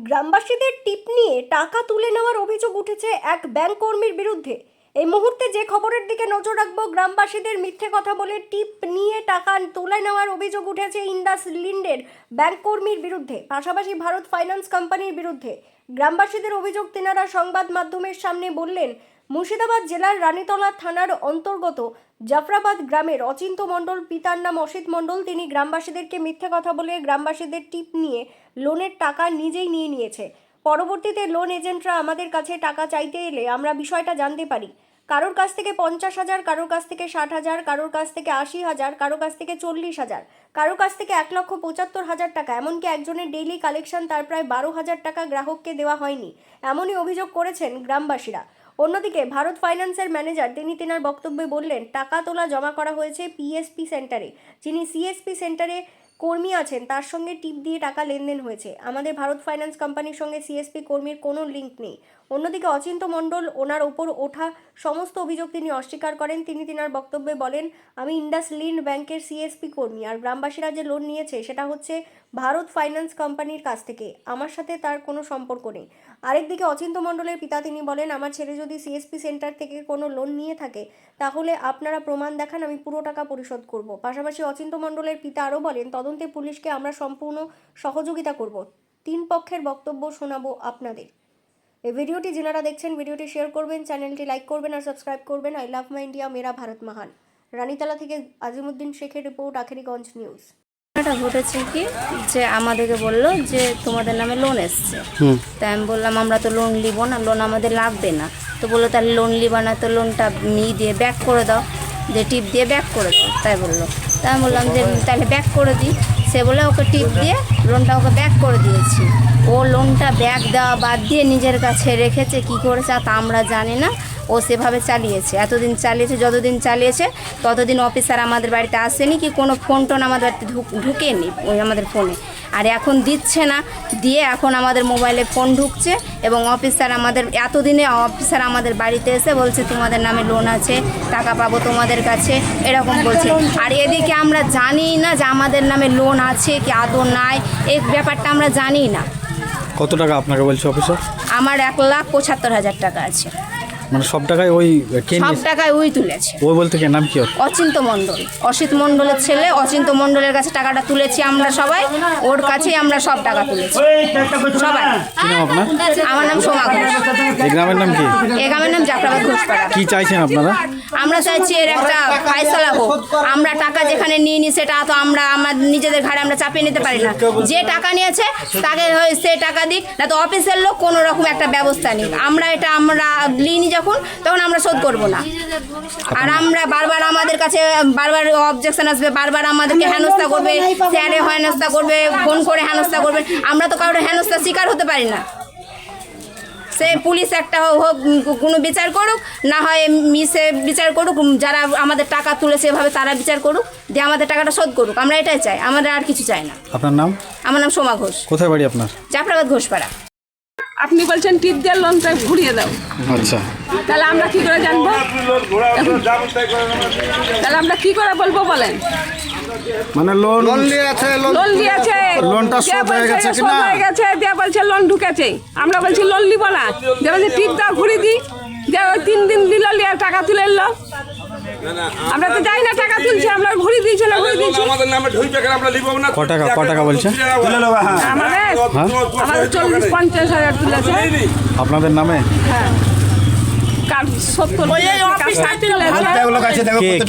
গ্রামবাসীদের টিপ নিয়ে টাকা তুলে নেওয়ার অভিযোগ উঠেছে এক ব্যাংক কর্মীর বিরুদ্ধে। এই মুহূর্তে যে খবরের দিকে নজর রাখবো, গ্রামবাসীদের মিথ্যে কথা বলে টিপ নিয়ে টাকা তুলে নেওয়ার অভিযোগ উঠেছে ইন্ডাস লিন্ডের ব্যাংক কর্মীর বিরুদ্ধে, পাশাপাশি ভারত ফাইন্যান্স কোম্পানির বিরুদ্ধে। গ্রামবাসীদের অভিযোগ তেনারা সংবাদ মাধ্যমের সামনে বললেন, মুর্শিদাবাদ জেলার রানীতলা থানার অন্তর্গত জাফরাবাদ গ্রামের অচিন্ত মণ্ডল, পিতার নাম অসিত মণ্ডল। তিনি গ্রামবাসীদেরকে মিথ্যে কথা বলে গ্রামবাসীদের টিপ নিয়ে লোনের টাকা নিজেই নিয়ে নিয়েছে। পরবর্তীতে লোন এজেন্টরা আমাদের কাছে টাকা চাইতে এলে আমরা বিষয়টা জানতে পারি। কারোর কাছ থেকে 50,000, কারোর কাছ থেকে 60,000, কারোর কাছ থেকে 80,000, কারোর কাছ থেকে 40,000, কারোর কাছ থেকে 1,75,000 টাকা, এমনকি একজনের ডেইলি কালেকশন তার প্রায় 12,000 টাকা গ্রাহককে দেওয়া হয়নি, এমনই অভিযোগ করেছেন গ্রামবাসীরা। অন্যদিকে ভারত ফাইন্যান্সের ম্যানেজার তেনার বক্তব্যে বললেন, টাকা তোলা জমা করা হয়েছে পিএসপি সেন্টারে। যিনি সিএসপি সেন্টারে কর্মী আছেন তার সঙ্গে টিপ দিয়ে টাকা লেনদেন হয়েছে। আমাদের ভারত ফাইন্যান্স কোম্পানির সঙ্গে সিএসপি কর্মীর কোনো লিঙ্ক নেই। অন্যদিকে অচিন্ত মণ্ডল ওনার ওপর ওঠা সমস্ত অভিযোগ তিনি অস্বীকার করেন। তেনার বক্তব্যে বলেন, আমি ইন্ডাস লিন্ড ব্যাংকের সিএসপি কর্মী, আর গ্রামবাসীরা যে লোন নিয়েছে সেটা হচ্ছে ভারত ফাইন্যান্স কোম্পানির কাছ থেকে, আমার সাথে তার কোনো সম্পর্ক নেই। আরেকদিকে অচিন্ত মণ্ডলের পিতা তিনি বলেন, আমার ছেলে যদি সিএসপি সেন্টার থেকে কোনো লোন নিয়ে থাকে তাহলে আপনারা প্রমাণ দেখান, আমি পুরো টাকা পরিশোধ করব। পাশাপাশি অচিন্ত মণ্ডলের পিতা আরও বলেন, তদন্তে পুলিশকে আমরা সম্পূর্ণ সহযোগিতা করব। তিন পক্ষের বক্তব্য শোনাবো আপনাদের। এই ভিডিওটি যারা দেখছেন ভিডিওটি শেয়ার করবেন, চ্যানেলটি লাইক করবেন আর সাবস্ক্রাইব করবেন। আই লাভ মাই ইন্ডিয়া, মেরা ভারত মহান। রানীতলা থেকে আজিমুদ্দিন শেখের রিপোর্ট, আখেরিগঞ্জ নিউজ। এটা ঘটেছে কি যে আমাদেরকে বললো যে তোমাদের নামে লোন এসছে। তাই আমি বললাম আমরা তো লোন নিব না, লোন আমাদের লাগবে না। তো বললো তাহলে লোন নিবা না তো লোনটা দিয়ে ব্যাক করে দাও, যে টিপ দিয়ে ব্যাক করে দাও। তাই বললো। তাই আমি বললাম যে তাহলে ব্যাক করে দিই। সে বলে ওকে টিপ দিয়ে লোনটা ওকে ব্যাক করে দিয়েছি। ও লোনটা ব্যাক দেওয়া বাদ দিয়ে নিজের কাছে রেখেছে, কি করেছে তা আমরা জানি না। ও সেভাবে চালিয়েছে, এতদিন চালিয়েছে, যতদিন চালিয়েছে ততদিন অফিসার আমাদের বাড়িতে আসেনি, কি কোনো ফোন টোন আমাদের বাড়িতে ঢুকেনি ওই আমাদের ফোনে। আর এখন দিচ্ছে না, দিয়ে এখন আমাদের মোবাইলে ফোন ঢুকছে এবং অফিসার আমাদের এতদিনে অফিসার আমাদের বাড়িতে এসে বলছে তোমাদের নামে লোন আছে, টাকা পাবো তোমাদের কাছে, এরকম বলছে। আর এদিকে আমরা জানি না যে আমাদের নামে লোন আছে কি আদৌ নাই, এই ব্যাপারটা আমরা জানি না। কত টাকা আপনাকে বলছে অফিসার? আমার 1,75,000 টাকা আছে। মানে সব টাকায় ওই সব টাকায় ওই তুলেছে। ওই বলতে কি নাম কি? অচিন্ত মণ্ডল, অসিত মণ্ডলের ছেলে অচিন্ত মণ্ডলের কাছে টাকাটা তুলেছি আমরা সবাই, ওর কাছেই আমরা সব টাকা তুলেছি সবাই। কি নাম আপনার? আমার নাম সোমা ঘোষ। এই গ্রামের নাম কি? এই গ্রামের নাম জাফরাবাদ ঘোষপাড়া। কি চাইছেন আপনারা? আমরা চাইছি এর একটা ফায়সালা হোক। আমরা টাকা যেখানে নিয়ে নিই সেটা তো আমরা আমার নিজেদের ঘাড়ে আমরা চাপিয়ে নিতে পারি না। যে টাকা নিয়েছে তাকে সে টাকা দিক, না তো অফিসের লোক কোনো রকম একটা ব্যবস্থা নিক। আমরা লিনি যখন তখন আমরা শোধ করবো না। আর আমরা বারবার আমাদের কাছে বারবার অবজেকশন আসবে, বারবার আমাদেরকে হেনস্থা করবে, স্যারে হেনস্থা করবে, ফোন করে হেনস্থা করবে। আমরা তো কারোর হেনস্থার শিকার হতে পারি না। সে পুলিশ একটা হোক, কোনো বিচার করুক, না হয় মিসে বিচার করুক, যারা আমাদের টাকা তুলেছে এভাবে তারা বিচার করুক, দিয়ে আমাদের টাকাটা শোধ করুক। আমরা এটাই চাই, আমাদের আর কিছু চাই না। আপনার নাম? আমার নাম সোমা ঘোষ। কোথায় বাড়ি আপনার? জাফরাবাদ ঘোষপাড়া। আপনি বলছেন টিপ দিয়ে লোনটা ঘুরিয়ে দাও, আচ্ছা, তাহলে আমরা কি করে জানবো? তাহলে আমরা কি করে বলবো বলেন? মানে লোন দিয়েছে, লোনটা শোধ হয়ে গেছে কি না? হয়ে গেছে, দিয়ে বলছে লোন ঢুকেছে। আমরা বলছি লোন নিব না, দিয়ে বলছে টিপ দাও ঘুরিয়ে দিই। দিয়ে 3 দিন দিল, টাকা তুলে এলো। আমরা তো যাই না টাকা তুলছি, আমরা ঘুরিয়ে দিয়েছি না ঘুরিয়ে দিয়েছি। ক টাকা বলছে? আমাদের 40-50 হাজার তুলেছে আপনাদের নামে? হ্যাঁ, কার 70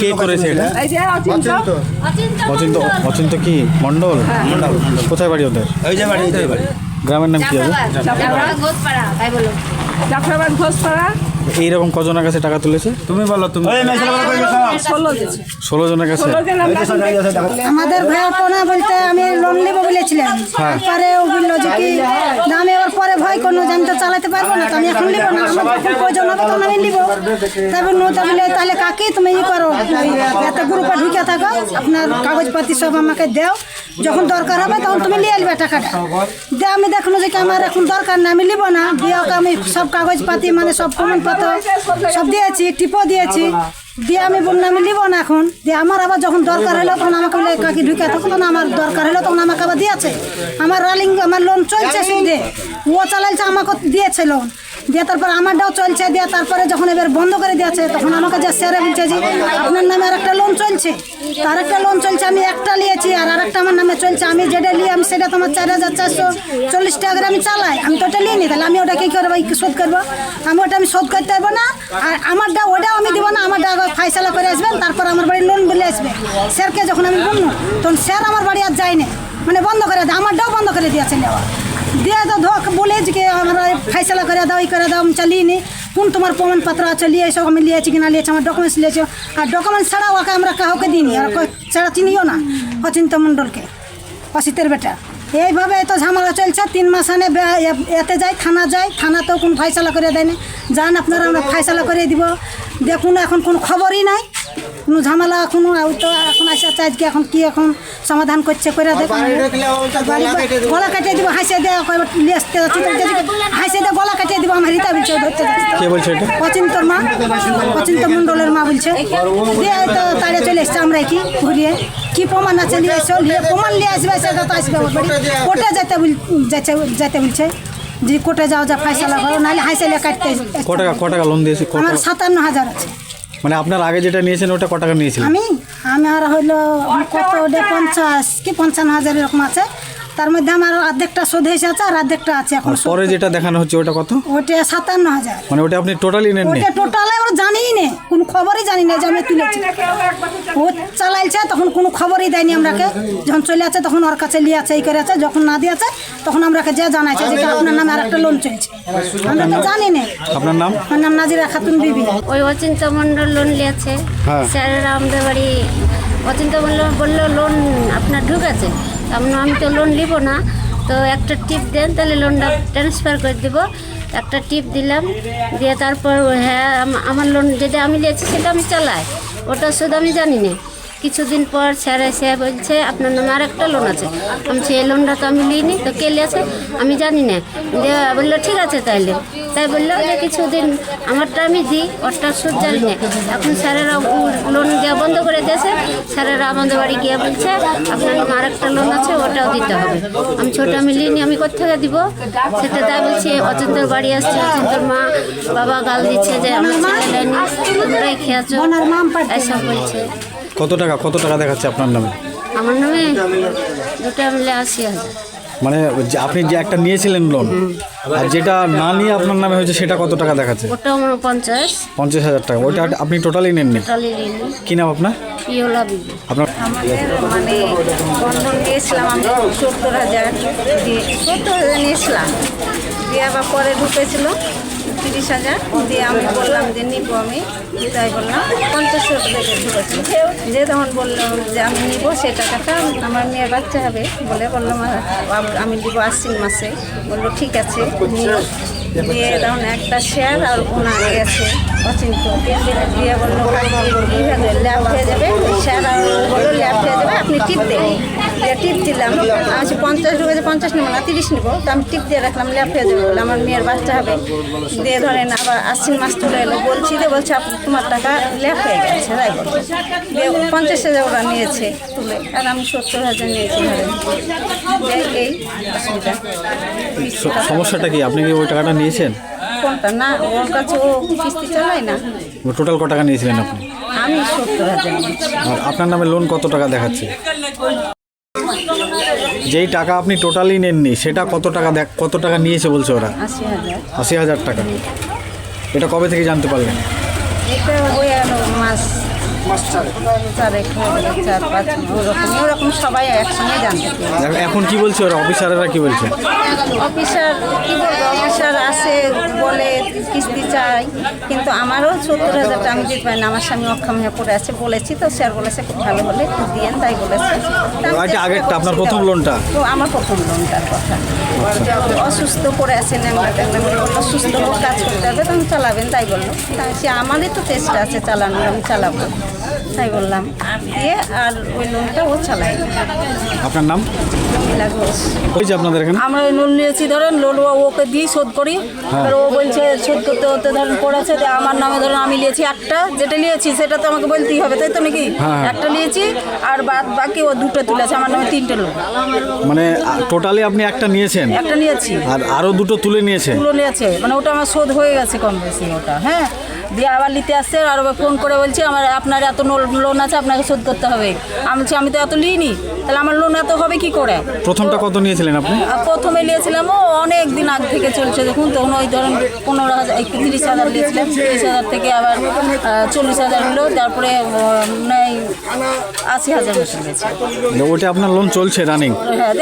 কে করেছে এটা? এই যে অচিন্ত কি মণ্ডল? কোথায় বাড়ি ওদের? গ্রামের নাম কি হবে? জাফরাবাদ ঘোষপাড়া। তাই বলো। জাফরাবাদ ঘোষপাড়া। এইরকম কজনের কাছে টাকা তুলেছে? তুমি বলো। তুমি 16 জনের কাছে? আমাদের ঘটনা বলতে আমি লোন নেবো বলেছিলাম, তারপরে ও বললো যে কি না আমি ওর পরে ভয় করলো যে আমি তো চালাতে পারবো না, তো আমি এখন নিবো না, আমার যখন প্রয়োজন হবে তখন আমি নিবো। তারপর নৌতা বলে তাহলে কাকি তুমি করো, এত গ্রুপে ঢুকে থাকো, আপনার কাগজপাতি সব আমাকে দেও, যখন দরকার হবে তখন তুমি নিয়ে নেবে টাকাটা। দিয়ে আমি দেখলো যে কি আমার এখন দরকার না, আমি নিবো না। দিয়ে ওকে আমি সব কাগজপাতি মানে সব প্রমাণপত্র সব দিয়েছি, টিপও দিয়েছি। দিয়ে আমি বললাম আমি নিবো না এখন। দিয়ে আমার আবার যখন দরকার হলো তখন আমাকে বলে কাকি ঢুকে তখন আমার দরকার হলো তখন আমাকে আবার দিয়েছে। আমার রালিং আমার লোন চলছে সুদে, চালাইছে, ও চালাইছে আমাকে দিয়েছে লোন, দিয়ে তারপর আমারটাও চলছে, দিয়ে তারপরে যখন এবার বন্ধ করে দিয়েছে তখন আমাকে যে স্যারে বলছে যে আপনার নামে আর একটা লোন চলছে, তার একটা লোন চলছে, আমি একটা নিয়েছি আর আরেকটা আমার নামে চলছে, আমি যেটা নিই আমি সেটা তোমার 4,440 টাকা করে আমি চালাই, আমি তো ওটা নিই নি, তাহলে আমি ওটা কী করবো, শোধ করবো? আমি শোধ করতে পারবো না, আর আমারটা ওটাও আমি দেবো না, আমারটা ফাইসলা করে আসবেন, তারপর আমার বাড়ি লোন বলে আসবে স্যারকে, যখন আমি বলবো তখন স্যার আমার বাড়ি আর যায়নি, মানে বন্ধ করে দেয়, আমারটাও বন্ধ করে দিয়েছে নেওয়া, দিয়ে তো ধোক বলে যে আমরা ফাইসলা করে দাও, এই করে দাও, আমি চালিয়ে নিই, কোন তোমার প্রমাণপত্র আছে নিয়ে এসব, আমি নিয়েছি কিনা নিয়েছি, আমার ডকুমেন্টস নিয়েছি, আর ডকুমেন্টস ছাড়াও ওকে আমরা কাউকে দিইনি, আর ছাড়া চিনিও না অচিন্ত মণ্ডলকে, অসিতের বেটা। এইভাবে তো ঝামেলা চলছে, 3 মাস আনে এতে যায়, থানা যায়, থানাতেও কোনো ফাইসলা করে দেয় না, যান আপনারা আমরা ফাইসলা করে দিব, দেখুন এখন কোনো খবরই নাই, কোনো ঝামেলা এখনো তো এখন আসে আজকে এখন কি এখন সমাধান করছে করে দেখ, গলা কাটিয়ে দিব, হাসিয়ে দেওয়া হাসিয়ে দিয়ে গলা কাটিয়ে দিব, আমার রীতা বলছে ধরতে কে বলছে এটা? অচিন্তর মা, অচিন্ত মণ্ডলের মা বলছে, দিয়ে তো তাড়িয়ে চলে এসছে, আমরা কি ঘুরিয়ে কি প্রমাণ আছে নিয়ে এসো, নিয়ে প্রমাণ নিয়ে আসবে, সেটা তো আসবে কোর্টে যেতে বলছে, যে কোর্টে যাও, যা ফাইসলা করো, নাহলে হাইসেলে কাটতে। ক টাকা লোন দিয়েছি? আমার 57,000 আছে। মানে আপনার আগে যেটা নিয়েছেন ওটা ক টাকা নিয়েছিলেন? আমার হইলো কত ওটা 50 কি 55,000 এরকম আছে, তার মধ্যে আমার অর্ধেকটা শোধ হয়েছে আছে আর অর্ধেকটা আছে এখন। আর পরে যেটা দেখানো হচ্ছে ওটা কত? ওটা 57,000। মানে ওটা আপনি টোটালি নেননি? ওটা টোটাল আমরা জানিই না, কোনো খবরই জানি না যে আমি তুলেছি, ও চালাইছে তখন কোনো খবরই দেয়নি আমরাকে, যখন চলে আছে তখন ওর কাছে নিয়ে আছে, এই করে আছে, যখন না দিয়েছে তখন আমরাকে যে জানাইছে যে আপনার নামে আর একটা লোন চলছে, আমরা তো জানি না। আপনার নাম? আমার নাম নাজিরা খাতুন বিবি। ওই অচিন্ত মণ্ডল লোন নিয়েছে, স্যারেরা আমাদের বাড়ি অচিন্ত মণ্ডল বললো লোন আপনার ঢুকেছে, আমি তো লোন নিব না, তো একটা টিপ দেন তাহলে লোনটা ট্রান্সফার করে দেবো, একটা টিপ দিলাম, দিয়ে তারপর হ্যাঁ আমার লোন যেটা আমি নিয়েছি সেটা আমি চালাই, ওটা শুধু আমি জানি না। কিছুদিন পর স্যার এসে বলছে আপনার নামে আর একটা লোন আছে, আমি সেই লোনটা তো আমি নিইনি, তো কে নিয়েছে আমি জানি না, দিয়ে বললো ঠিক আছে তাইলে, তাই বললো যে কিছুদিন আমারটা আমি দিই, ওরটা সুদ জানি না। এখন স্যারেরা লোন দেওয়া বন্ধ করে দিয়েছে, স্যারেরা আমাদের বাড়ি গিয়ে বলছে আপনার নামে আর একটা লোন আছে, ওটাও দিতে হবে, আমি ছোটো আমি নিইনি, আমি কোথেকে দিব সেটা, তাই বলছি অচিন্তর বাড়ি আসছে, অচিন্তর মা বাবা গাল দিচ্ছে যে আমার ছেলে নেয়নি, তোমরাই খেয়েছো, এসব বলছে। কত টাকা দেখাচ্ছে আপনার নামে? আমার নামে দুটো মিলে 80,000। মানে আপনি যে একটা নিয়েছিলেন লোন আর যেটা না নিয়ে আপনার নামে হয়েছে সেটা কত টাকা দেখাচ্ছে? ওটা আমার 50,000 টাকা। ওইটা আপনি টোটালি নেননি? কি নাম আপনার? ইয়োলা বিবি। আপনার? আমাদের মানে বন্ধন নিয়েছিলাম আমি 70,000 দিয়ে 70,000 নিয়েছিলাম, দিয়ে আবার পরে ঢুকেছিল 30,000, দিয়ে আমি বললাম যে নিব আমি, তাই বললাম 50,000 ঢুকেছিল, যে তখন বললাম যে আমি নিব সেই টাকাটা, আমার মেয়ের বাচ্চা হবে বলে বললাম আমি দিব আশ্বিন মাসে, বললো ঠিক আছে নিও, দিয়ে তখন একটা শেয়ার আর ওনার গেছে অচিন্ত, দিয়ে বললো ল্যাব হয়ে যাবে, শেয়ার আর বললো ল্যাব হয়ে যাবে, আপনি টিপ দেন, দিয়ে টিপ দিলাম, আমি 50 ঢুকেছে, 50 নেবো না 30 নেবো, তো আমি টিপ দিয়ে রাখলাম ল্যাব হয়ে যাবে বলে, আমার মেয়ের বাচ্চা হবে, দিয়ে ধরেন আবার আশ্বিন মাস চলে এলো, বলছি যে বলছে তোমার টাকা ল্যাব হয়ে গেছে, তাই বলছে, দিয়ে 50,000 ওরা নিয়েছে তুলে, আর আমি 70,000 নিয়েছি ধরেন, এই অসুবিধা। সমস্যাটা কি? আপনি কি ওই টাকাটা নিয়েছেন? কোনটা? না, ওর কাছে ও কিস্তি চালায় না। টোটাল কত টাকা নিয়েছিলেন আপনি? আমি 70,000 নিয়েছি। আর আপনার নামে লোন কত টাকা দেখাচ্ছে? যেই টাকা আপনি টোটালি নেননি সেটা কত টাকা নিয়েছে বলছে ওরা? 80,000। 80,000 টাকা। এটা কবে থেকে জানতে পারলেন? এটা ওই মাস 4-5 ওরকম সবাই একসঙ্গে জানতে পেরেছে। এখন কি বলছে ওরা? অফিসাররা কি বলছে? অফিসার কি বলবো, অফিসার আসে বলে কিস্তি চাই, কিন্তু আমারও 70,000 আমি দিতে পারি না, আমার স্বামী অক্ষম হয়ে পড়ে আছে, বলেছি তো স্যার বলেছে খুব ভালো হলে একটু দিয়েন, তাই বলেছে। আগেরটা আপনার প্রথম লোনটা? তো আমার প্রথম লোনটার কথা, অসুস্থ পড়ে আছেন, অসুস্থ হোক কাজ করতে হবে তখন চালাবেন, তাই বললো, সে আমারই তো চেষ্টা আছে চালানোর, আমি চালাবো, তাই বললাম দিয়ে, আর ওই লোনটা ও চালাই। আপনার নাম? প্রমীলা ঘোষ। হয়েছে আপনাদের এখানে? আমরা লোন নিয়েছি, ধরেন লোন ওকে দিয়ে শোধ করি, এবার ও বলছে শোধ করতে করতে ধরেন পড়েছে, আমার নামে ধরেন আমি নিয়েছি একটা, যেটা নিয়েছি সেটা তো আমাকে বলতেই হবে, তাই তো নাকি? একটা নিয়েছি আর বাকি ও দুটো তুলেছে, আমার নামে 3টে লোন। মানে টোটালি আপনি একটা নিয়েছেন একটা নিয়েছি আর আরো দুটো তুলে নিয়েছে? তুলে নিয়েছে, মানে ওটা আমার শোধ হয়ে গেছে কম বেশি ওটা। হ্যাঁ, দিয়ে আবার নিতে আসছে আর ফোন করে বলছে আপনার এত লোন আছে, আপনাকে শোধ করতে হবে। আমি বলছি আমি তো এত নিইনি, তাহলে আমার লোন এত হবে কি করে? প্রথমটা কত নিয়েছিলেন আপনি? আর প্রথমে নিয়েছিলাম ও অনেক দিন আগ থেকে চলছে, দেখুন তখন ওই ধরেন 15,000 30,000 নিয়েছিলাম, 30,000 থেকে আবার 40,000 হলো, তারপরে 80,000 মতো নিয়েছে। ওটা আপনার লোন চলছে রানিং? হ্যাঁ,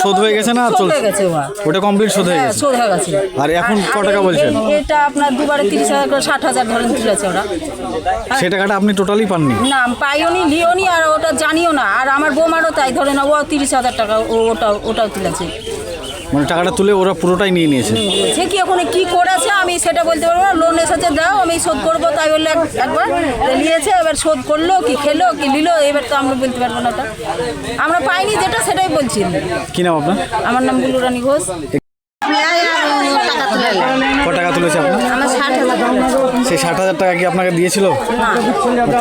শোধ হয়ে গেছে না? শোধ হয়ে গেছে, ওটা কমপ্লিট শোধ হয়ে হ্যাঁ গেছে? শোধ হয়ে গেছে। আর এখন ক টাকা বলছেন? এটা আপনার দুবারে 30,000 করে 60,000 ধরেন তুলেছে ওরা। সেই টাকাটা আপনি টোটালি পাননি? না, পাইওনি, লিওনি, আর ওটা জানিও না। আর আমার বৌমারও তাই, ধরেন ও 30,000 টাকা ওটাও তুলেছে। মানে টাকাটা তুলে ওরা পুরোটাই নিয়ে নিয়েছে? সে কি ওখানে কি করেছে আমি সেটা বলতে পারবো না। লোন এসেছে, দাও আমি শোধ করবো, তাই বললো একবার নিয়েছে, এবার শোধ করলো কি খেলো কি নিল, এবার তো আমরা বলতে পারবো না। ওটা আমরা পাইনি যেটা, সেটাই বলছি। কি নাম আপনার? আমার নাম গুলুরানী ঘোষ। ক টাকা তুলেছে আপনার? আমার 60,000। সেই 60,000 টাকা কি আপনাকে দিয়েছিল?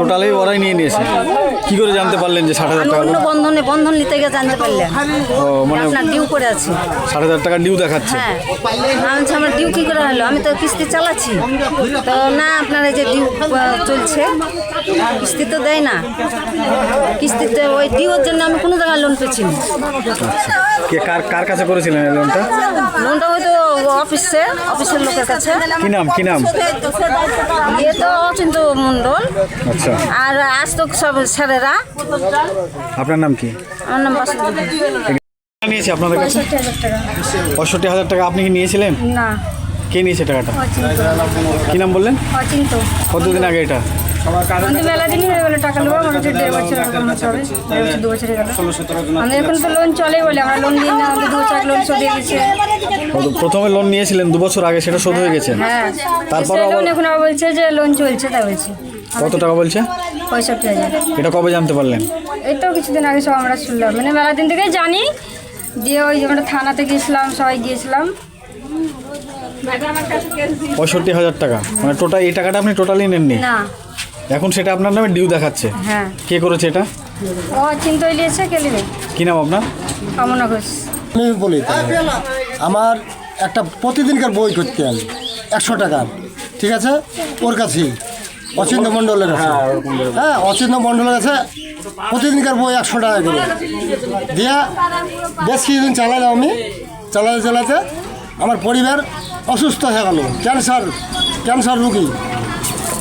টোটালি ওরাই নিয়ে নিয়েছে? কি করে জানতে পারলেন যে 60,000 টাকা? অন্য বন্ধন নিতে গিয়ে জানতে পারলেন। ও, মানে আপনার ডিউ করে আছে। 60,000 টাকা ডিউ দেখাচ্ছে? হ্যাঁ, আমি বলছি আমার ডিউ কি করে হলো, আমি তো কিস্তি চালাচ্ছি। তো না, আপনার এই যে ডিউ চলছে, কিস্তি তো দেয় না। কিস্তিতে ওই ডিউর জন্য আমি কোনো জায়গায় লোন পেয়েছি না। কে কার কাছে করেছিলেন এই লোনটা? লোনটা হয়তো অফিসের লোকের কাছে। কি নাম? এ তো অচিন্ত মণ্ডল। আচ্ছা, আর আজ তো সব স্যারেরা। আপনার নাম কি? আমার নাম বাসুদেব। নিয়েছে আপনাদের কাছে 65,000 টাকা? আপনি কি নিয়েছিলেন? না, কে নিয়েছে টাকাটা? কি নাম বললেন? অচিন্ত। কতদিন আগে এটা? মেলা দিনই হয়ে গেলো টাকা নেবো, আমার 1.5 বছর হবে, 2 বছর হয়ে গেল। আমাদের এখন তো লোন চলে বলে আমরা লোন দিই না, আমাদের 2 লাখ লোন শোধ হয়ে গেছে। প্রথমে লোন নিয়েছিলেন 2 বছর আগে, সেটা শোধ হয়ে গেছে? হ্যাঁ, তারপর লোন এখন আবার বলছে যে লোন চলছে, তাই বলছে। কত টাকা বলছে? 65,000। এটা কবে জানতে পারলেন? এই তো কিছুদিন আগে সব আমরা শুনলাম, মানে মেলা দিন থেকেই জানি। দিয়ে ওই যে আমরা থানাতে গিয়েছিলাম, সবাই গিয়েছিলাম। 65,000 টাকা মানে টোটাল? এই টাকাটা আপনি টোটালি নেননি? না। এখন সেটা আপনার নামে ডিউ দেখাচ্ছে? হ্যাঁ। কে করেছে এটা? ও চিন্তা নিয়েছে, কে নেবে? কি নাম আপনার? কামনা ঘোষ। আমি বলি আমার একটা প্রতিদিনকার বই করতে আমি 100 টাকার, ঠিক আছে, ওর কাছেই অচিন্ত মণ্ডলের কাছে। হ্যাঁ, অচিন্ত মণ্ডলের কাছে প্রতিদিনকার বই 100 টাকা করে দিয়া বেশ কিছুদিন চালালাম আমি। চালাতে আমার পরিবার অসুস্থ হয়ে গেল, ক্যান্সার রুগী।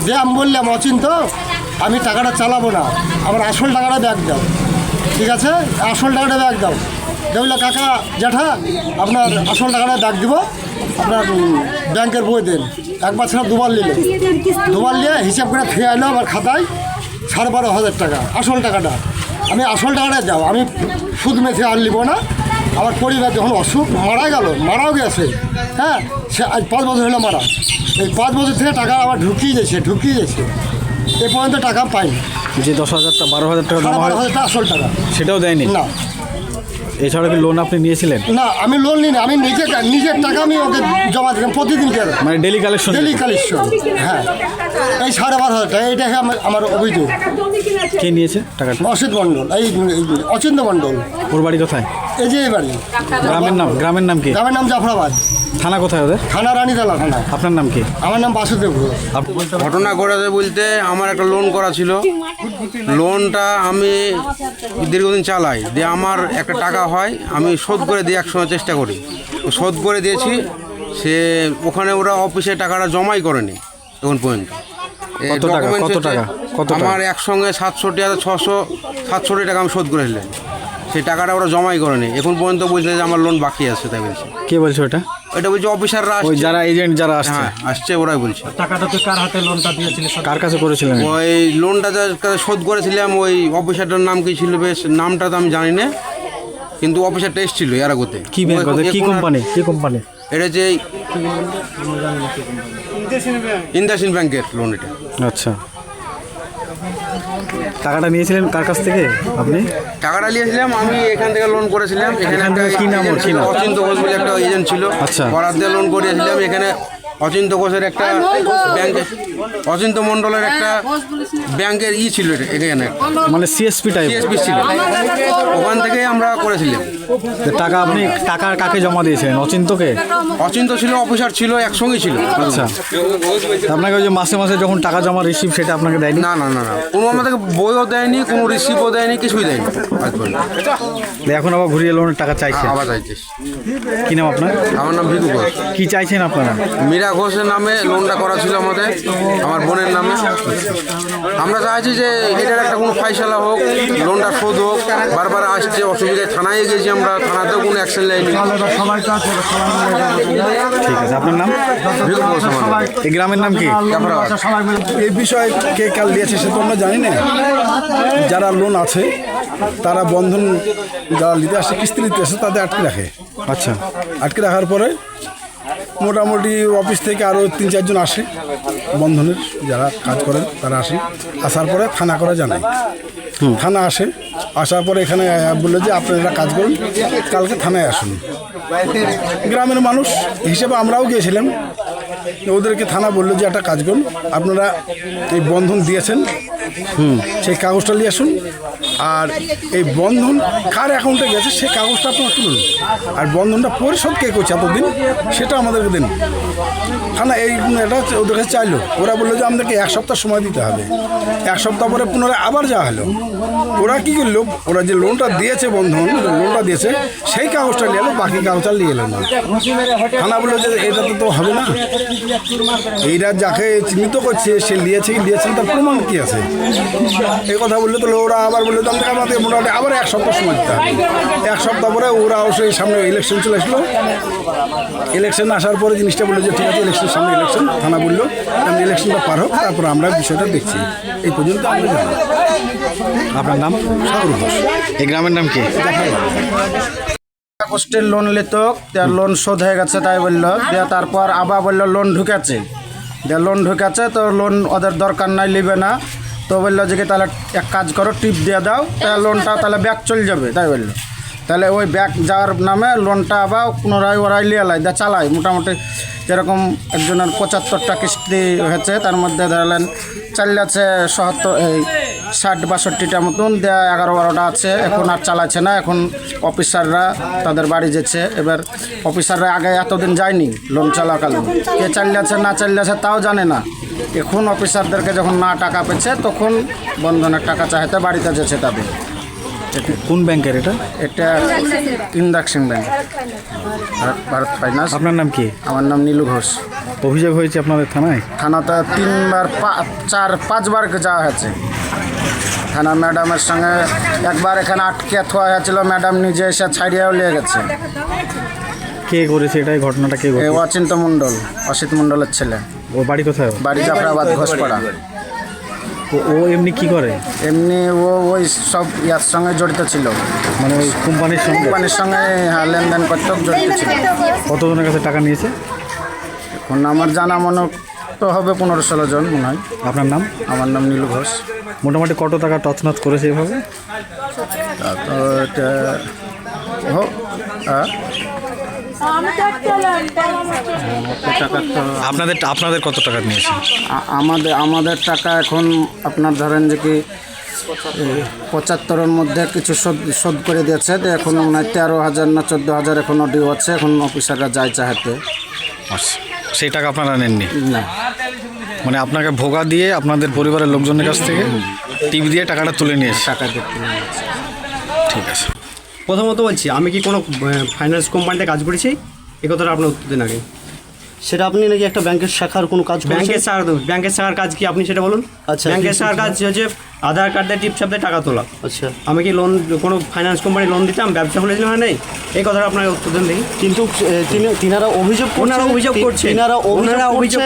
দিয়ে আমি বললাম, অচিন্ত আমি টাকাটা চালাবো না, আমার আসল টাকাটা ব্যাগ দাও, ঠিক আছে, আসল টাকাটা ব্যাগ দাও। দেখলো কাকা জ্যাঠা আপনার আসল টাকাটা ব্যাগ দিব, আপনার ব্যাংকের বই দেন। একবার ছাড়া দুবার নিয়ে হিসাব করে ফিরে আইলো আমার খাতায় 12,500 টাকা আসল টাকাটা। আমি আসল টাকাটা দাও, আমি সুদ মেথে আর নিব না। আমার পরিবার যখন অসুখ মারাও গেছে, হ্যাঁ, সে আজ 5 বছর হলো মারা। এই 5 বছর থেকে টাকা আবার ঢুকিয়ে গেছে এ পর্যন্ত টাকা পাইনি। যে 10,000 টাকা 12,000 টাকা জমা হয়, 12,000 টাকা আসল টাকা সেটাও দেয়নি? না। এছাড়া কি লোন আপনি নিয়েছিলেন? না, আমি লোন নিই না, আমি নিজের টাকা আমি ওকে জমা দিলাম প্রতিদিনকার, মানে ডেলি কালেকশন? হ্যাঁ। এই 12,500 টাকা, এইটাই আমার অভিযোগ। কে নিয়েছে টাকাটা? অসিত মণ্ডল, এই অচিন্ত মণ্ডল। ওর বাড়ি কোথায়? এই যে এই বাড়ি। গ্রামের নাম কি? গ্রামের নাম জাফরাবাদ। থানা কোথায় ওদের? থানা রানীতলা থানা। আপনার নাম কি? আমার নাম বাসুদেব ঘোষ। ঘটনা ঘটেছে বলতে আমার একটা লোন করা ছিল, লোনটা আমি দীর্ঘদিন চালাই, দিয়ে আমার একটা টাকা হয়, আমি শোধ করে দিয়ে একসময় চেষ্টা করি, শোধ করে দিয়েছি। সে ওখানে ওরা অফিসে টাকাটা জমাই করেনি এখন পর্যন্ত। আমার একসঙ্গে 67,667 টাকা আমি শোধ করেছিলেন, সেই টাকাটা ওরা জমাই করেনি এখন পর্যন্ত। বলছে যে আমার লোন বাকি আছে, তাই বলছে। কে বলছে ওটা? এটা বলছে অফিসাররা, যারা এজেন্ট যারা আসছে? হ্যাঁ, আসছে, ওরাই বলছে। টাকাটা তো কার হাতে লোনটা দিয়েছিলেন, কার কাছে করেছিলেন? ওই লোনটা যার কাছে শোধ করেছিলাম, ওই অফিসারটার নাম কি ছিল, বেশ নামটা তো আমি জানি না, কিন্তু অফিসারটা এসেছিল এর আগতে। কি কোম্পানি? এটা যে ইন্দাসিন ব্যাংকের লোন এটা। আচ্ছা। টাকাটা নিয়েছিলেন কার কাছ থেকে আপনি? টাকাটা নিয়েছিলাম আমি এখান থেকে লোন করেছিলাম। এখানে এখান থেকে কি নাম ওর, কি নাম? অচিন্ত ঘোষ বলে একটা এজেন্ট ছিল, আচ্ছা। বরাদ দিয়ে লোন করিয়েছিলাম। এখানে অচিন্ত ঘোষের একটা ব্যাংকের, অচিন্ত মণ্ডলের একটা ব্যাংকের ছিল এখানে, মানে সিএসপি টাইপ সিএসপি ছিল, ওখান থেকে আমরা করেছিলাম। টাকা আপনি টাকা কাকে জমা দিয়েছিলেন? অচিন্তকে? অচিন্ত ছিল, অফিসার ছিল, একসঙ্গেই ছিল। আচ্ছা, আপনাকে ওই যে মাসে মাসে যখন টাকা জমা রিসিভ সেটা আপনাকে দেয়নি? না না না না, কোনো আমাদেরকে বইও দেয়নি, কোনো রিসিভও দেয়নি, কিছুই দেয়নি আজ পর্যন্ত। এখন আবার ঘুরিয়ে লোনের টাকা চাইছেন? আবার চাইছিস? কি নাম আপনার? আমার নাম ভিকু ঘোষ। কি চাইছেন আপনারা? মীরা ঘোষের নামে লোনটা করা ছিল আমাদের, আমার বোনের নামে। আমরা চাইছি যে এটার একটা কোনো ফাইসলা হোক, লোনটা শোধ হোক। বারবার আসছে, অসুবিধায় থানায় গেছি আমরা, থানাতেও কোনো অ্যাকশন নেয়নি। ঠিক আছে, আপনার নাম? ভিকু ঘোষ আমার নাম। এই গ্রামের নাম কি? জাফরাবাদ। এই বিষয়ে কে কাল দিয়েছে সে তো আমরা জানি না। যারা লোন আছে তারা বন্ধন যারা নিতে আসে, কিস্তি নিতে আসে, তাদের আটকে রাখে। আচ্ছা, আটকে রাখার পরে মোটামুটি অফিস থেকে আরও 3-4 জন আসে, বন্ধনের যারা কাজ করেন তারা আসে। আসার পরে থানা করে জানায়, থানা আসে। আসার পরে এখানে বললো যে আপনারা কাজ করুন, কালকে থানায় আসুন। গ্রামের মানুষ হিসেবে আমরাও গিয়েছিলাম, ওদেরকে থানা বললো যে একটা কাজ করুন, আপনারা এই বন্ধন দিয়েছেন, সেই কাগজটা নিয়ে আসুন, আর এই বন্ধন কার অ্যাকাউন্টে গেছে সেই কাগজটা আপনারা তুলুন, আর বন্ধনটা পরিশোধ কে করছে এতদিন সেটা আমাদেরকে দিন। থানা এই এটা ওদের কাছে চাইলো, ওরা বললো যে আমাদেরকে 1 সপ্তাহ সময় দিতে হবে। 1 সপ্তাহ পরে পুনরায় আবার যাওয়া হলো। ওরা কী করলো, ওরা যে লোনটা দিয়েছে, বন্ধন লোনটা দিয়েছে, সেই কাগজটা নিয়ে এলো, বাকি কাগজটা নিয়ে এলো না। থানা বললো যে এটা তো হবে না, এইটা যাকে চিহ্নিত করছে সে নিয়েছে কি নিয়েছে তার প্রমাণ কী আছে, এই কথা বললে তো ওরা আবার বললো যে আমাদের মোটামুটি আবার 1 সপ্তাহ সময় দিতে হবে। 1 সপ্তাহ পরে ওরা সেই সামনে ইলেকশন চলে আসলো। ইলেকশন আসার পরে জিনিসটা বললো যে ঠিক আছে, ইলেকশন সামনে ইলেকশন, থানা বললো আমি ইলেকশনটা পার হোক, তারপর আমরা বিষয়টা দেখছি। এই পর্যন্ত আমরা জানি। আপনার নাম? সাগর ঘোষ। এই গ্রামের নাম কি? কষ্টের লোন নিত, তার লোন শোধ হয়ে গেছে তাই বললো। দিয়ে তারপর আবার বললো লোন ঢুকেছে, দিয়ে লোন ঢুকেছে তো লোন ওদের দরকার নাই, নেবে না। তো বললো যে কি তাহলে এক কাজ করো, টিপ দিয়ে দাও, তাহলে লোনটা তাহলে ব্যাক চলে যাবে তাই বললো। তাহলে ওই ব্যাক যাওয়ার নামে লোনটা আবার পুনরায় ওরাই লিয়ে লাই দিয়ে চালায়। মোটামুটি যেরকম একজনের 75টা কিস্তি হয়েছে, তার মধ্যে ধরলেন চালিয়েছে 60-62টা মতন, দেয়া 11-12টা আছে। এখন আর চালাচ্ছে না, এখন অফিসাররা তাদের বাড়ি যেছে। এবার অফিসাররা আগে এতদিন যায়নি লোন চলাকালীন, কে চালিয়েছে না চালিয়েছে তাও জানে না। এখন অফিসারদেরকে যখন না টাকা পেয়েছে তখন বন্ধনের টাকা চাইতে বাড়িতে যেছে তাদের। কোন ব্যাংকের এটা? এটা ইন্দাকশন ব্যাংক, ভারত ফাইন্যান্স। আপনার নাম কি? আমার নাম নীলু ঘোষ। অভিযোগ হয়েছে আপনাদের থানায়? থানাতে 3-4-5 বার যাওয়া হয়েছে। থানা ম্যাডামের সঙ্গে একবার এখানে আটকে থোয়া হয়েছিল, ম্যাডাম নিজে এসে ছাড়িয়েও নিয়ে গেছে। কে করেছে এটা, এই ঘটনাটা কে করেছে? অচিন্ত মণ্ডল, অসিত মণ্ডলের ছেলে। ও বাড়ি কোথায়? বাড়ি জাফরাবাদ, ঘোষপাড়া। ও এমনি কি করে? এমনি ওই সব ইয়ার সঙ্গে জড়িত ছিল, মানে ওই কোম্পানির সঙ্গে? কোম্পানির সঙ্গে হ্যাঁ, লেনদেন করতে জড়িত ছিল। কতজনের কাছে টাকা নিয়েছে? এখন আমার জানা মনে তো হবে 15-16 জন মনে হয়। আপনার নাম? আমার নাম নীলু ঘোষ। মোটামুটি কত টাকা তছনছ করেছে এভাবে? তো এটা হোক আপনাদের কত টাকা নিয়েছে? আমাদের টাকা এখন আপনার ধরেন যে কি 75-এর মধ্যে কিছু শোধ করে দিয়েছে। এখন মনে হয় 13,000 না 14,000 এখনও ডিউ আছে। এখন অফিসাররা যায় চাহাতে। সেই টাকা আপনারা নেননি? না, মানে আপনাকে ভোগা দিয়ে আপনাদের পরিবারের লোকজনের কাছ থেকে টিপ দিয়ে টাকাটা তুলে নিয়েছে? টাকা দিয়ে তুলে নিয়েছে। ঠিক আছে। প্রথমত বলছি, আমি কি কোনো ফাইন্যান্স কোম্পানিতে কাজ করেছি? এই কথাটা আপনার উত্তর দিন আগে। সেটা আপনি নাকি একটা ব্যাংকের শাখার কোনো কাজ করেছেন? ব্যাংকের শাখার কাজ কি আপনি সেটা বলুন। আচ্ছা, ব্যাংকের শাখার কাজ হচ্ছে আধার কার্ড দিয়ে টিপ ছাপতে টাকা তোলা। আচ্ছা, আমি কি লোন কোনো ফাইন্যান্স কোম্পানি লোন দিতাম, ব্যবসা খুলেছিলাম না? নেই, এই কথাটা আপনার উত্তর দেন দেখি। কিন্তু তিনারা অভিযোগ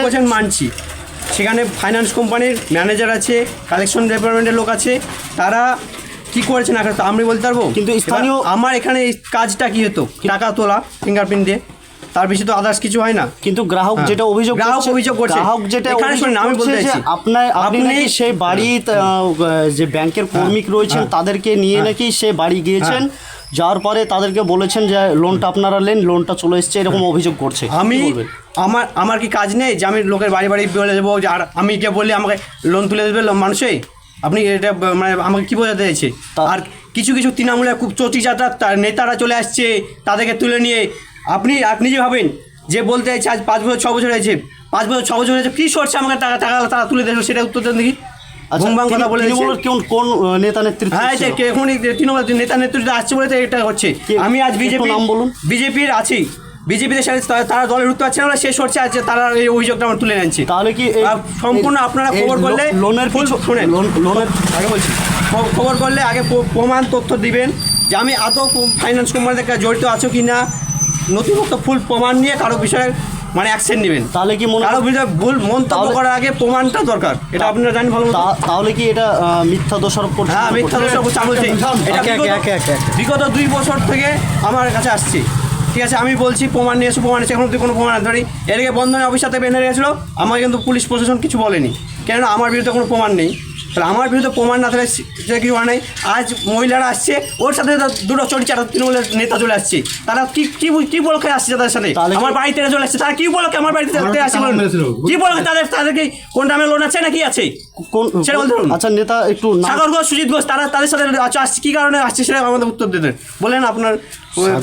করছেন মানছি। সেখানে ফাইন্যান্স কোম্পানির ম্যানেজার আছে, কালেকশন ডিপার্টমেন্টের লোক আছে, তারা কি করেছেন এখন আমি বলতে পারবো। কিন্তু স্থানীয় আমার এখানে কাজটা কি হতো, টাকা তোলা ফিঙ্গারপ্রিন্ট দিয়ে। তার বেশি তো আদার্স কিছু হয় না। কিন্তু গ্রাহক হ্যাঁ। যেটা অভিযোগ গ্রাহক করছে, অভিযোগ করছে। গ্রাহক যেটা এখানে অভিযোগ শুনুন, আমি বলতে করছে যে চাইছি। আপনি নাকি সেই বাড়ি যে ব্যাংকের কর্মী রয়েছেন তাদেরকে নিয়ে নাকি সে বাড়ি গিয়েছেন, যাওয়ার পরে তাদেরকে বলেছেন যে লোনটা আপনারা নেন, লোনটা চলে এসছে, এরকম অভিযোগ করছে। আমি কি বলবেন? আমার কি কাজ নেই যে আমি লোকের বাড়ি বাড়ি বলে দেবো যে আর আমি কে বললে আমাকে লোন তুলে দেবে মানুষই? আপনি এটা মানে আমাকে কি বোঝাতে চাইছে? আর কিছু কিছু তৃণমূলের খুব চটি চাটা নেতারা চলে আসছে, তাদেরকে তুলে নিয়ে আপনি নিজে ভাবেন যে বলতে চাইছে আজ 5 বছর 6 বছর হয়েছে, 5 বছর 6 বছর হয়েছে, কী সরছে আমাকে টাকা তারা তুলে দেবে, সেটা উত্তর দেন দেখি। ভুমভাং কথা বলে তৃণমূলের কোন নেতা নেতৃত্ব? হ্যাঁ, এখন তৃণমূল নেতা নেতৃত্ব আসছে বলে তো এটা হচ্ছে। আমি আজ বিজেপি নাম বলুন। বিজেপির আছি, বিজেপিতে তারা দলে ঢুকতে পারছে না, শেষ হচ্ছে আছে, তারা এই অভিযোগটা আমার তুলে নিচ্ছে। তাহলে কি সম্পূর্ণ আপনারা খবর করলে লোনের শুনেন, লোনের আগে বলছি, খবর করলে আগে প্রমাণ তথ্য দিবেন যে আমি আদৌ ফাইন্যান্স কোম্পানিতে জড়িত আছো কি না, নথিপত্র ফুল প্রমাণ নিয়ে কারো বিষয়ে মানে অ্যাকশন নেবেন। তাহলে কি কারো বিষয়ে ভুল মন্তব্য করার আগে প্রমাণটা দরকার, এটা আপনারা জানেন ভালো। তাহলে কি এটা মিথ্যা দোষারোপ করছে? হ্যাঁ, মিথ্যা দোষারোপ করছে। আমি বলছি এটা বিগত 2 বছর থেকে আমার কাছে আসছে, ঠিক আছে? আমি বলছি প্রমাণ নিয়ে এসে, প্রমাণ এসে এখন কোনো প্রমাণ ধরি এদিকে বন্ধনের অফিসার থেকে বেঁধে গেছিলো, আমাকে কিন্তু পুলিশ প্রশাসন কিছু বলেনি, কেননা আমার বিরুদ্ধে কোনো প্রমাণ নেই। তাহলে আমার বিরুদ্ধে প্রমাণ না থাকলে সেটা কিছু হয় নাই। আজ মহিলারা আসছে, ওর সাথে দুটো চটি চাটা তৃণমূলের নেতা চলে আসছে, তারা কি বলকে আসছে তাদের সাথে? আমার বাড়িতে চলে আসছে, তারা কি বলকে আমার বাড়িতে আসছে? কি বলকে তাদেরকে কোন নামে লোন আছে না কি আছে সেটা বলতে পারুন। আচ্ছা, নেতা একটু সাগর ঘোষ, সুজিত ঘোষ, তাদের সাথে আসছে, কি কারণে আসছে সেটা আমাদের উত্তর দিতেন। বলেন আপনার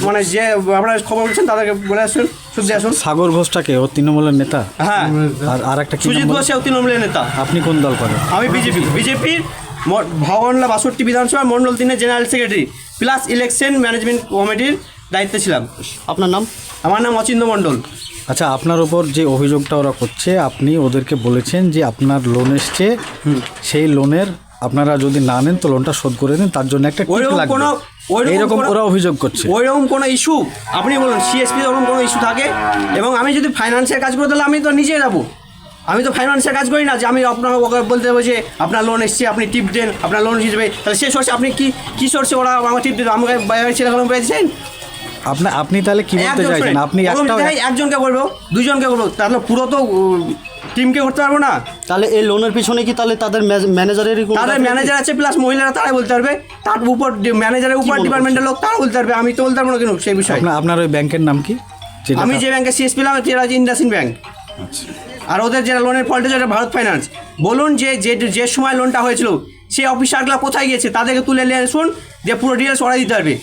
মানে যে আপনারা খবর বলছেন তাদেরকে বলে আসুন, শুনতে আসুন। সাগর ঘোষটাকে ও তৃণমূলের নেতা? হ্যাঁ। আর একটা সুজিত ঘোষ ও তৃণমূলের নেতা। আপনি কোন দল করেন? আমি বিজেপির ভগবানলা 62 বিধানসভা মন্ডল 3-এর general secretary plus election management কমিটির দায়িত্বে ছিলাম। আপনার নাম? আমার নাম অচিন্ত্য মণ্ডল। আচ্ছা, আপনার ওপর যে অভিযোগটা ওরা করছে, আপনি ওদেরকে বলেছেন যে আপনার লোন এসছে, সেই লোনের আপনারা যদি না নেন তো লোনটা শোধ করে দিন, তার জন্য একটা টিপ লাগবে, এইরকম ওরা অভিযোগ করছে। ওইরকম কোনো ইস্যু আপনি বলুন, সিএসপি ওরকম কোনো ইস্যু থাকে, এবং আমি যদি ফাইন্যান্সের কাজ করে তাহলে আমি তো নিজে যাবো, আমি তো ফাইন্যান্সের কাজ করি না যে আমি আপনাকে বলতে হবে যে আপনার লোন এসছে, আপনি টিপ দেন, আপনার লোন হিসেবে। তাহলে সে সোর্সে আপনি কি সোর্সে ওরা আমার টিপ দেন? আমাকে ছেলেগুলো পেয়েছেন আপনি তাহলে কি বলতে চাইছেন? আপনি একজনকে বলবো, 2জনকে বলবো, তাহলে পুরো তো টিমকে করতে পারবো না। তাহলে এই লোনের পিছনে কি তাহলে তাদের ম্যানেজারেরই তাদের ম্যানেজার আছে, প্লাস মহিলারা তারাই বলতে পারবে, তার উপর ম্যানেজারের উপর ডিপার্টমেন্টের লোক তারা বলতে পারবে, আমি তো বলতে পারবো না কেন সেই বিষয়ে। আপনার ওই ব্যাংকের নাম কি? আমি যে ব্যাংকে সিএসপি পেলাম সেটা হচ্ছে ইন্ডাসইন্ড ব্যাংক। আর ওদের যেটা লোনের ফল্ট হচ্ছে ভারত ফাইন্যান্স। বলুন যে সময় লোনটা হয়েছিল সেই অফিসারগুলো কোথায় গিয়েছে, তাদেরকে তুলে নিয়ে আসুন, যে পুরো ডিটেলস ওরা দিতে পারবে।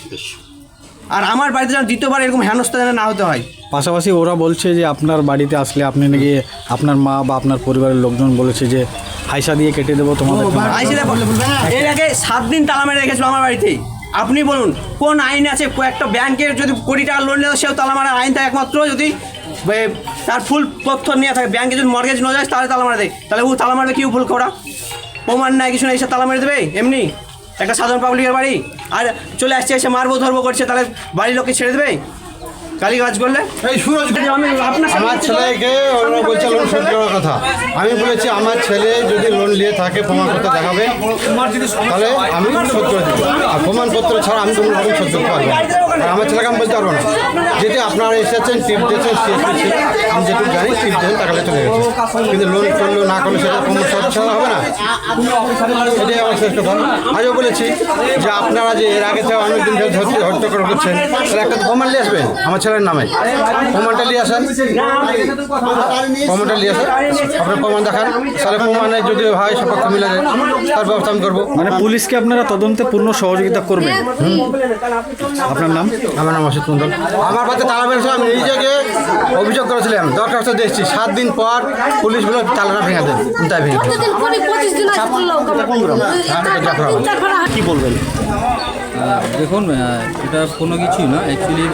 আর আমার বাড়িতে যেন দ্বিতীয়বার এরকম হেনস্থা যেন না হতে হয়। পাশাপাশি ওরা বলছে যে আপনার বাড়িতে আসলে আপনি নাকি আপনার মা বা আপনার পরিবারের লোকজন বলেছে যে হাইসা দিয়ে কেটে দেবো তোমাদের। এর আগে 7 দিন তালা মেরে রেখেছিল আমার বাড়িতেই। আপনি বলুন কোন আইন আছে একটা ব্যাংকের যদি কোটি টাকা লোন নেওয়া সেও তালা মারার আইন থাকে একমাত্র যদি তার ফুল তথ্য নিয়ে থাকে। ব্যাংকে যদি মর্গেজ না যায় তাহলে তালা মারা দেয়, তাহলে ও তালা মারবে কি ভুল করা? প্রমাণ নাই কিছু না, এসে তালা মেরে দেবে এমনি একটা সাধারণ পাবলিকের বাড়ি। আর চলে আসছে এসে মারবো ধরবো করছে, তাহলে বাড়ির লোককে ছেড়ে দেবে গালি গাছ করলে? আমার ছেলেকে ওরা বলছে লোন শোধ করার কথা। আমি বলেছি আমার ছেলে যদি লোন নিয়ে থাকে প্রমাণপত্র দেখাবে, তাহলে আমি শোধ করে দেবো। আর প্রমাণপত্র ছাড়া আমি কোনো রকম শোধ করতে পারবো না। আর আমার ছেলেকে আমি বলতে পারবো না। যদি আপনারা এসেছেন টিপ দিয়েছেন, সিএসপি ছিল, আমি যেটুকু জানি টিপ দিয়েছেন টাকাটা চলে গেছে, কিন্তু লোন করলো না করলো সেটা কোনো শোধ ছাড়া হবে না। এটাই আমার শেষ কথা। আজও বলেছি যে আপনারা যে এর আগে থেকে অনেকদিন ধরে হত্যা করে করছেন, তাহলে একটা প্রমাণ নিয়ে আসবেন আমার ছেলের নামে। প্রমাণটা নিয়ে আসেন, প্রমাণটা নিয়ে আসেন, আপনার প্রমাণ দেখান, তাহলে প্রমাণে যদি হয় সপক্ষ মিলে যায় তার ব্যবস্থা আমি করবো। মানে পুলিশকে আপনারা তদন্তে পূর্ণ সহযোগিতা করবেন? আপনার নাম? আমার নাম অসিত মন্ডল। আমার বাড়িতে তালা মেরেছিল, আমি নিজেকে অভিযোগ করেছিলাম, দরখাস্ত দিয়েছি। 7 দিন পর পুলিশ বলে তালাটা ভেঙে দেন, তাই ভেঙে কি বলবেন? দেখুন, এটা কোনো কিছুই না। অ্যাকচুয়ালি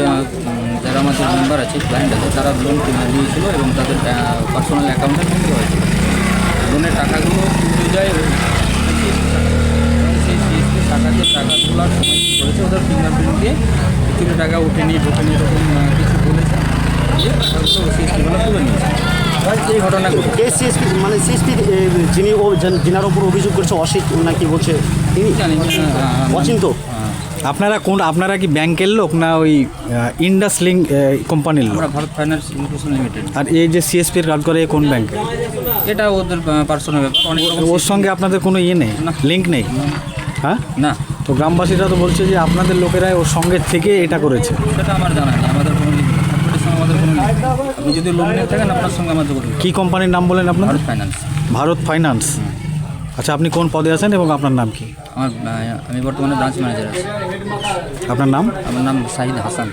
যারা আমাদের মেম্বার আছে, ক্লায়েন্ট আছে, তারা লোন নিয়েছিল এবং তাদের পার্সোনাল অ্যাকাউন্টে বন্ধ হয়েছে। লোনের টাকাগুলো তুলে যায় সেই সিএসপি টাকা তোলার সময় কী করেছে, ওদের ফিঙ্গারপ্রিন্ট দিয়ে কিছু টাকা ঢোকে নিয়ে এরকম কিছু বলেছে, যে টাকাগুলো সিএসপিগুলো তুলে নিয়েছে। এই ঘটনাগুলো সিএসপি মানে সিএসপি যিনি যেনার ওপর অভিযোগ করছে অসিত নাকি বলছে তিনি জানি অচিন্ত, আপনারা কি ব্যাংকের লোক না ওই ইন্ডাস লিঙ্ক কোম্পানির লোক? আমরা ভারত ফাইন্যান্স ইনক্লুশন লিমিটেড। আর এই যে সিএসপির কাজ করে কোন ব্যাংকে? এটা ওদের পার্সোনাল ব্যাপার, অনেক রকম ওর সঙ্গে আপনাদের কোনো ইয়ে নেই, লিঙ্ক নেই? হ্যাঁ, না। তো গ্রামবাসীরা তো বলছে যে আপনাদের লোকেরাই ওর সঙ্গে থেকে এটা করেছে। সেটা আমার জানা নেই, আমাদের কোনো লিঙ্ক নেই, আপনাদের সঙ্গে আমাদের কোনো লিঙ্ক নেই। আপনি যদি লোন নিয়ে থাকেন আপনার সঙ্গে আমার যোগাযোগ। কী কোম্পানির নাম বলেন আপনার? ভারত ফাইন্যান্স। ভারত ফাইন্যান্স। আচ্ছা, আপনি কোন পদে আছেন এবং আপনার নাম কি? আমি বর্তমানে ব্রাঞ্চ ম্যানেজার আছি। আপনার নাম? আমার নাম শাহিদ হাসান।